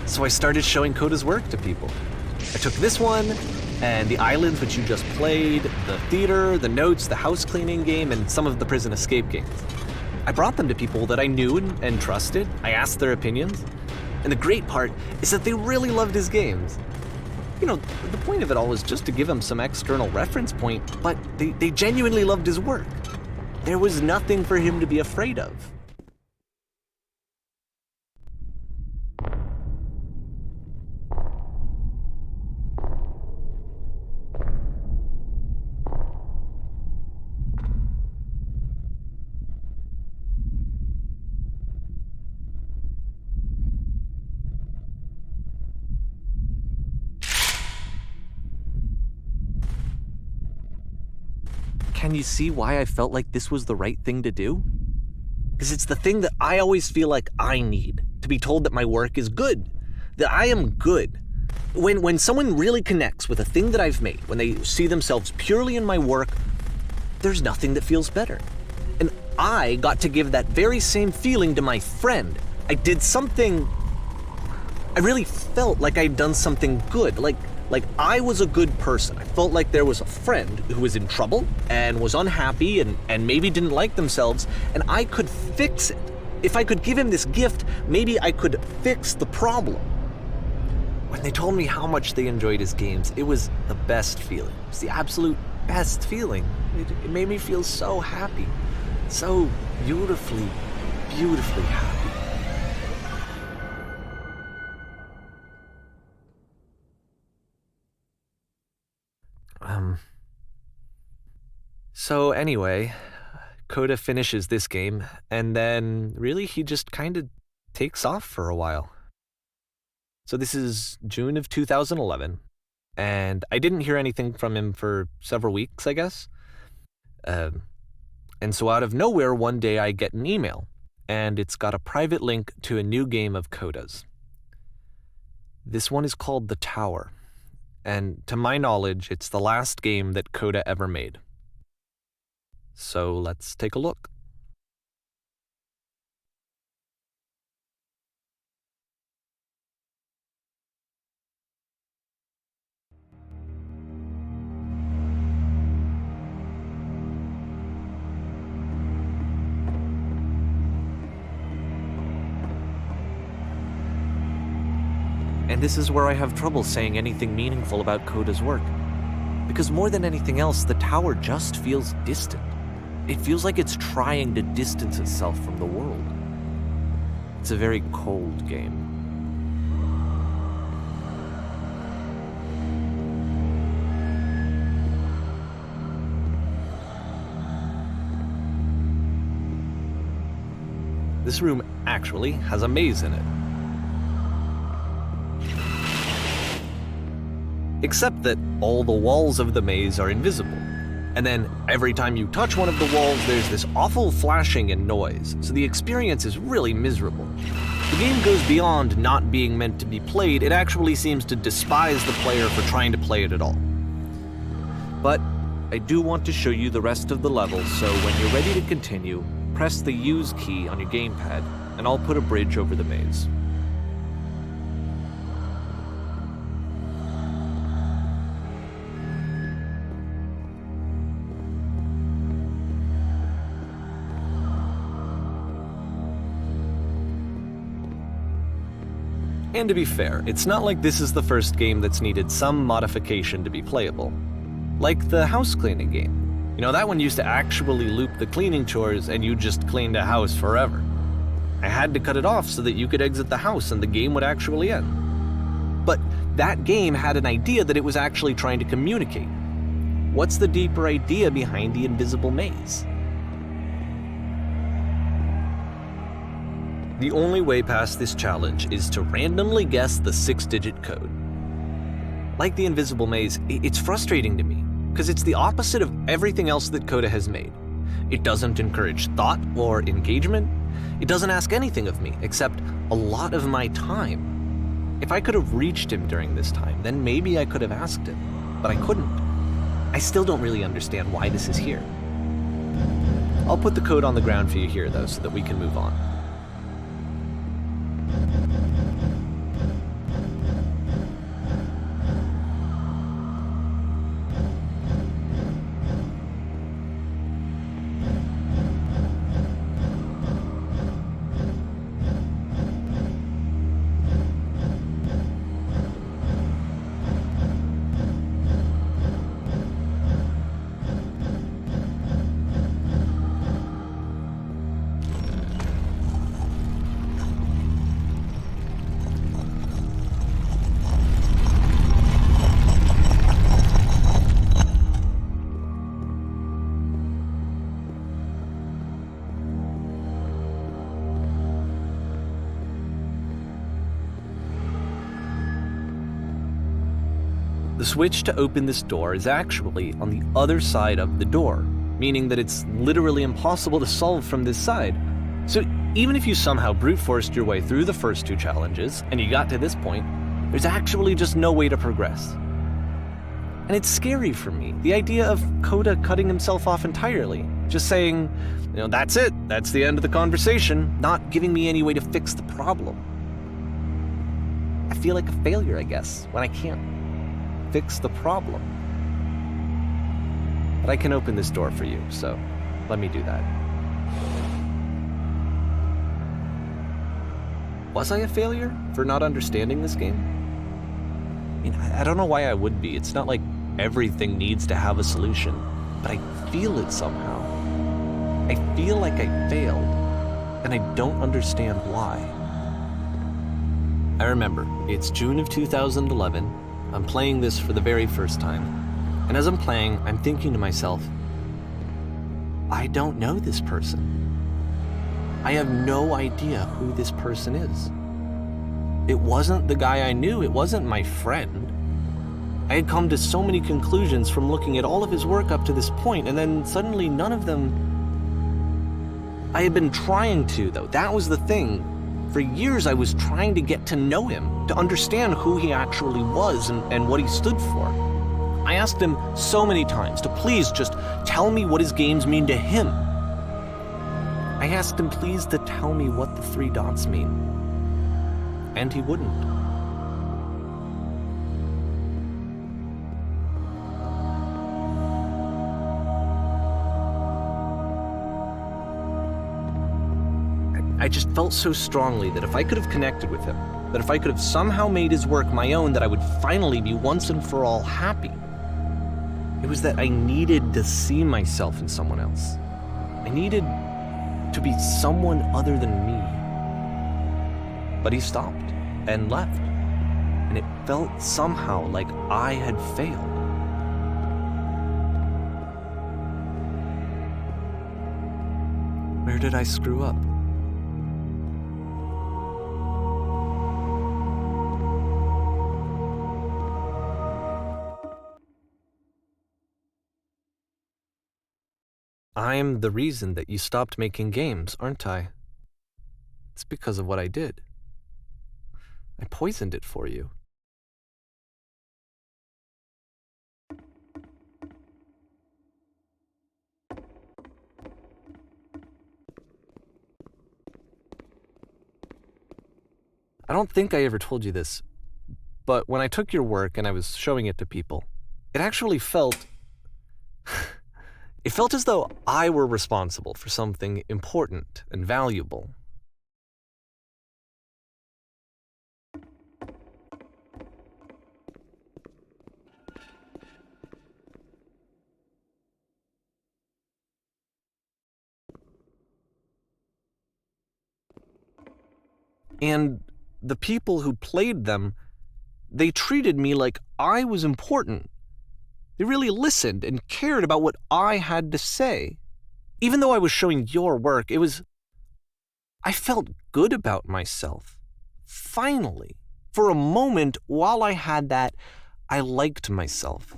So I started showing Coda's work to people. I took this one, and the islands which you just played, the theater, the notes, the house cleaning game, and some of the prison escape games. I brought them to people that I knew and trusted. I asked their opinions. And the great part is that they really loved his games. You know, the point of it all was just to give him some external reference point, but they genuinely loved his work. There was nothing for him to be afraid of. Can you see why I felt like this was the right thing to do? Because it's the thing that I always feel like I need, to be told that my work is good, that I am good. When someone really connects with a thing that I've made, when they see themselves purely in my work, there's nothing that feels better. And I got to give that very same feeling to my friend. I did something, I really felt like I'd done something good, like I was a good person. I felt like there was a friend who was in trouble and was unhappy and maybe didn't like themselves, and I could fix it. If I could give him this gift, maybe I could fix the problem. When they told me how much they enjoyed his games, it was the best feeling. It was the absolute best feeling. It made me feel so happy, so beautifully, beautifully happy. So anyway, Coda finishes this game, and then really he just kind of takes off for a while. So this is June of 2011, and I didn't hear anything from him for several weeks, I guess. And so out of nowhere, one day I get an email, and it's got a private link to a new game of Coda's. This one is called The Tower, and to my knowledge, it's the last game that Coda ever made. So let's take a look. And this is where I have trouble saying anything meaningful about Coda's work. Because more than anything else, the tower just feels distant. It feels like it's trying to distance itself from the world. It's a very cold game. This room actually has a maze in it. Except that all the walls of the maze are invisible. And then every time you touch one of the walls, there's this awful flashing and noise, so the experience is really miserable. The game goes beyond not being meant to be played, it actually seems to despise the player for trying to play it at all. But I do want to show you the rest of the level, so when you're ready to continue, press the Use key on your gamepad, and I'll put a bridge over the maze. And to be fair, it's not like this is the first game that's needed some modification to be playable. Like the house cleaning game. You know, that one used to actually loop the cleaning chores and you just cleaned a house forever. I had to cut it off so that you could exit the house and the game would actually end. But that game had an idea that it was actually trying to communicate. What's the deeper idea behind the invisible maze? The only way past this challenge is to randomly guess the 6-digit code. Like the invisible maze, it's frustrating to me, because it's the opposite of everything else that Coda has made. It doesn't encourage thought or engagement. It doesn't ask anything of me, except a lot of my time. If I could have reached him during this time, then maybe I could have asked him, but I couldn't. I still don't really understand why this is here. I'll put the code on the ground for you here, though, so that we can move on. The switch to open this door is actually on the other side of the door, meaning that it's literally impossible to solve from this side. So even if you somehow brute forced your way through the first 2 challenges and you got to this point, there's actually just no way to progress. And it's scary for me, the idea of Coda cutting himself off entirely, just saying, that's it, that's the end of the conversation, not giving me any way to fix the problem. I feel like a failure, I guess, when I can't fix the problem. But I can open this door for you, so let me do that. Was I a failure for not understanding this game? I mean, I don't know why I would be. It's not like everything needs to have a solution, but I feel it somehow. I feel like I failed, and I don't understand why. I remember, it's June of 2011. I'm playing this for the very first time, and as I'm playing, I'm thinking to myself, I don't know this person. I have no idea who this person is. It wasn't the guy I knew, it wasn't my friend. I had come to so many conclusions from looking at all of his work up to this point, and then suddenly none of them... I had been trying to, though. That was the thing. For years, I was trying to get to know him, to understand who he actually was and what he stood for. I asked him so many times to please just tell me what his games mean to him. I asked him please to tell me what the 3 dots mean. And he wouldn't. I just felt so strongly that if I could have connected with him, that if I could have somehow made his work my own, that I would finally be once and for all happy. It was that I needed to see myself in someone else. I needed to be someone other than me. But he stopped and left, and it felt somehow like I had failed. Where did I screw up? I'm the reason that you stopped making games, aren't I? It's because of what I did. I poisoned it for you. I don't think I ever told you this, but when I took your work and I was showing it to people, it actually felt... It felt as though I were responsible for something important and valuable. And the people who played them, they treated me like I was important. They really listened and cared about what I had to say. Even though I was showing your work, I felt good about myself. Finally, for a moment, while I had that, I liked myself.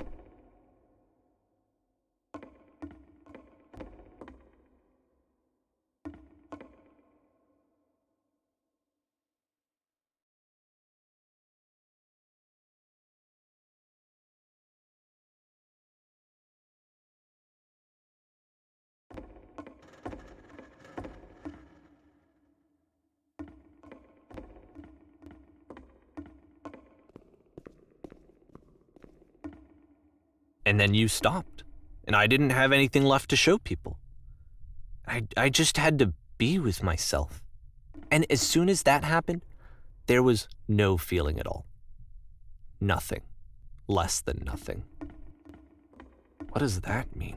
And then you stopped, and I didn't have anything left to show people. I just had to be with myself. And as soon as that happened, there was no feeling at all. Nothing. Less than nothing. What does that mean?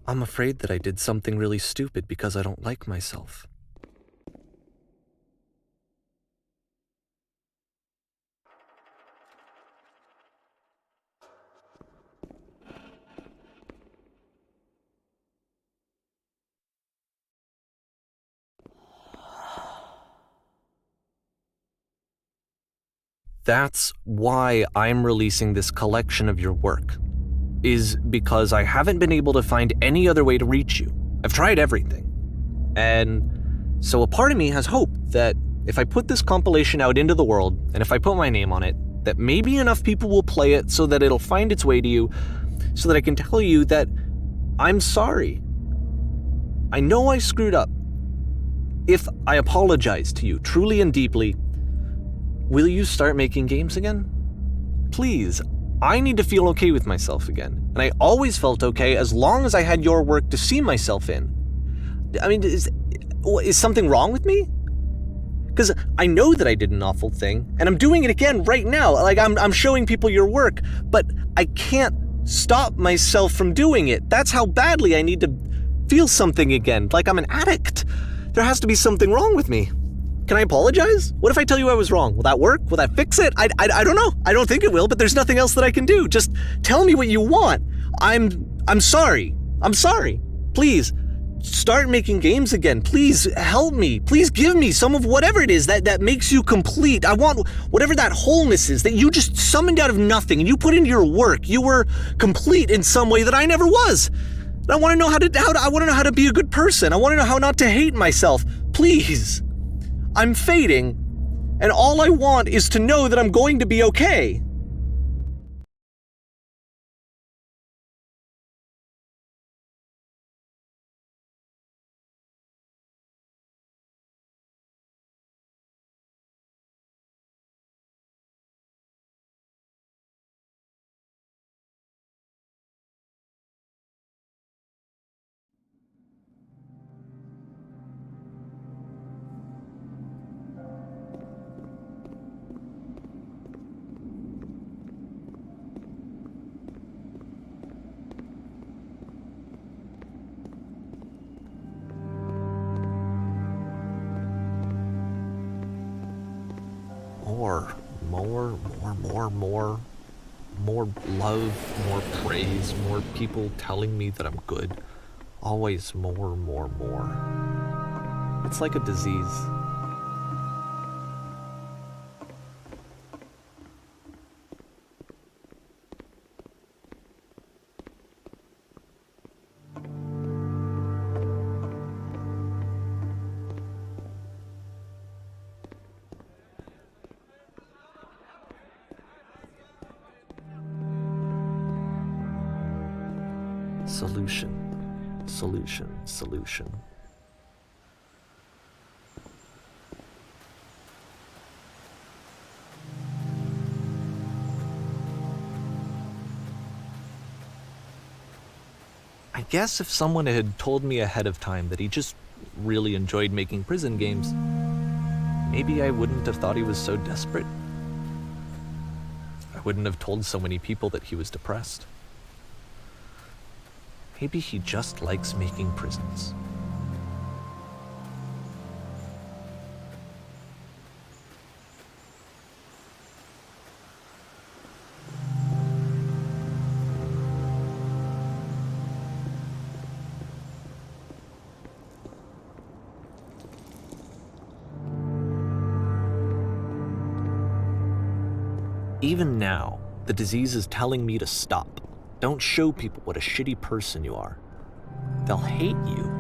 I'm afraid that I did something really stupid because I don't like myself. That's why I'm releasing this collection of your work, is because I haven't been able to find any other way to reach you. I've tried everything. And so a part of me has hope that if I put this compilation out into the world, and if I put my name on it, that maybe enough people will play it so that it'll find its way to you, so that I can tell you that I'm sorry. I know I screwed up. If I apologize to you truly and deeply, will you start making games again? Please, I need to feel okay with myself again. And I always felt okay as long as I had your work to see myself in. I mean, is something wrong with me? Because I know that I did an awful thing, and I'm doing it again right now. Like, I'm showing people your work, but I can't stop myself from doing it. That's how badly I need to feel something again, like I'm an addict. There has to be something wrong with me. Can I apologize? What if I tell you I was wrong? Will that work? Will that fix it? I don't know. I don't think it will, but there's nothing else that I can do. Just tell me what you want. I'm sorry. I'm sorry. Please, start making games again. Please help me. Please give me some of whatever it is that makes you complete. I want whatever that wholeness is that you just summoned out of nothing and you put into your work. You were complete in some way that I never was. And I want to know I want to know how to be a good person. I want to know how not to hate myself. Please. I'm fading, and all I want is to know that I'm going to be okay. More love, more praise, more people telling me that I'm good. Always more. It's like a disease. Solution. I guess if someone had told me ahead of time that he just really enjoyed making prison games, maybe I wouldn't have thought he was so desperate. I wouldn't have told so many people that he was depressed. Maybe he just likes making prisons. Even now, the disease is telling me to stop. Don't show people what a shitty person you are. They'll hate you.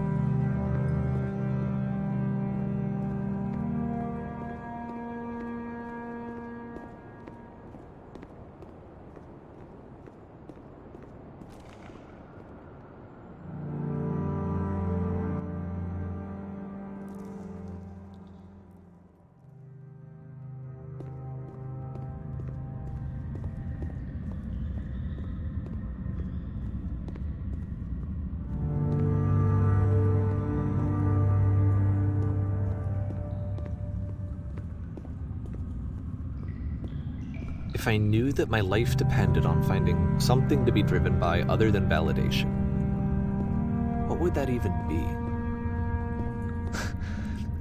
If I knew that my life depended on finding something to be driven by other than validation, what would that even be?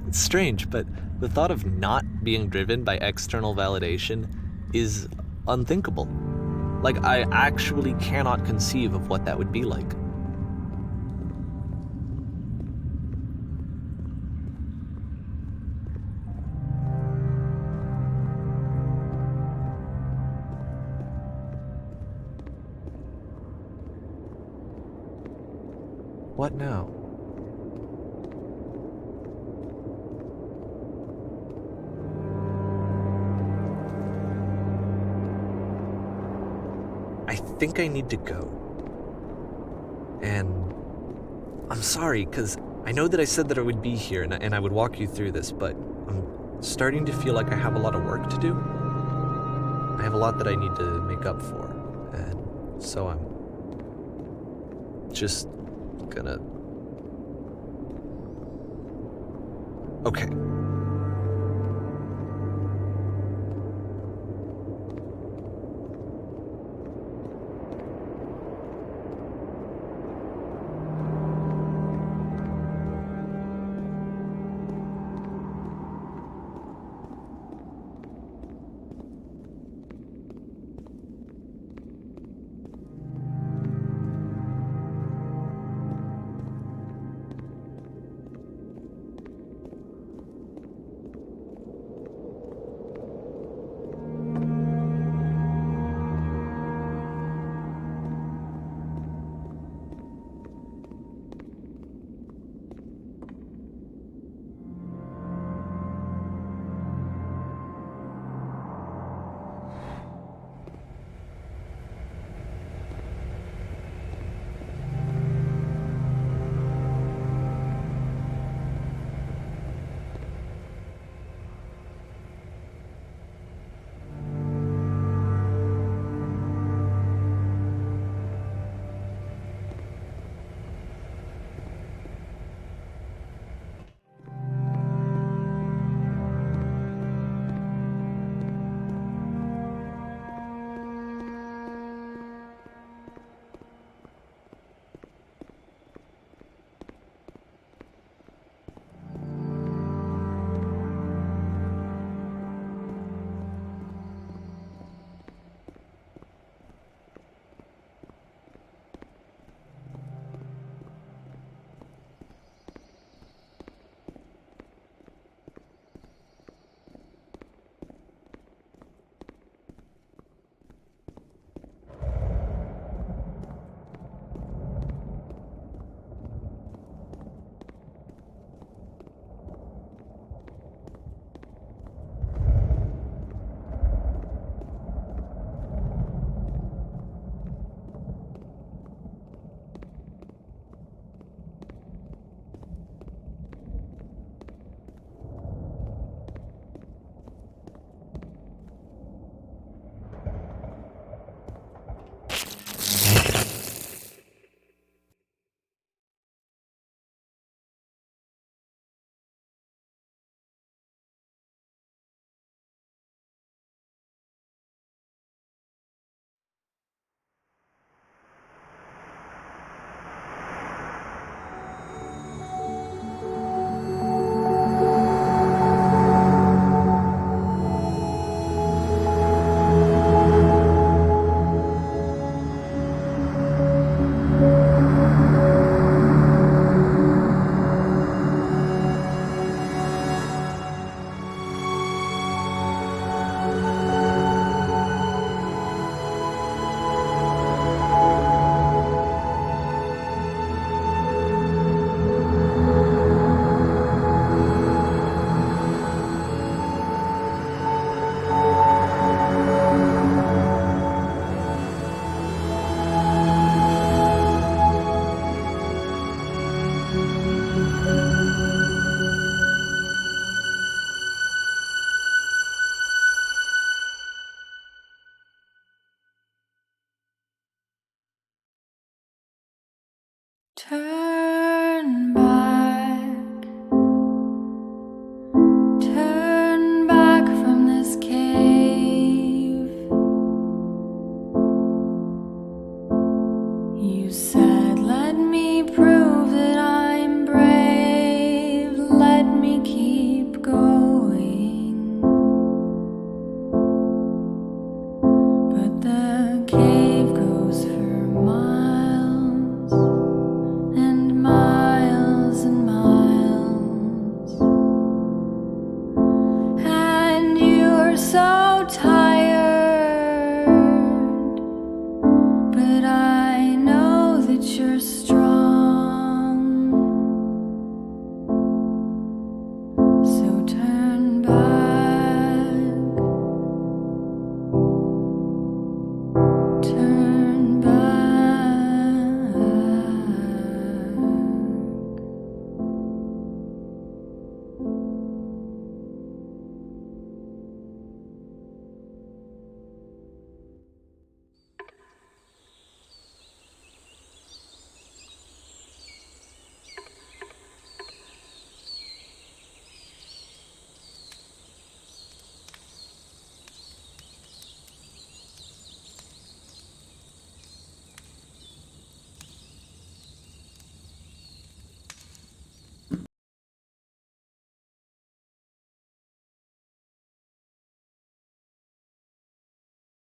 It's strange, but the thought of not being driven by external validation is unthinkable. Like, I actually cannot conceive of what that would be like. What now? I think I need to go. And I'm sorry, because I know that I said that I would be here and I would walk you through this, but I'm starting to feel like I have a lot of work to do. I have a lot that I need to make up for, and so I'm just gonna... Okay.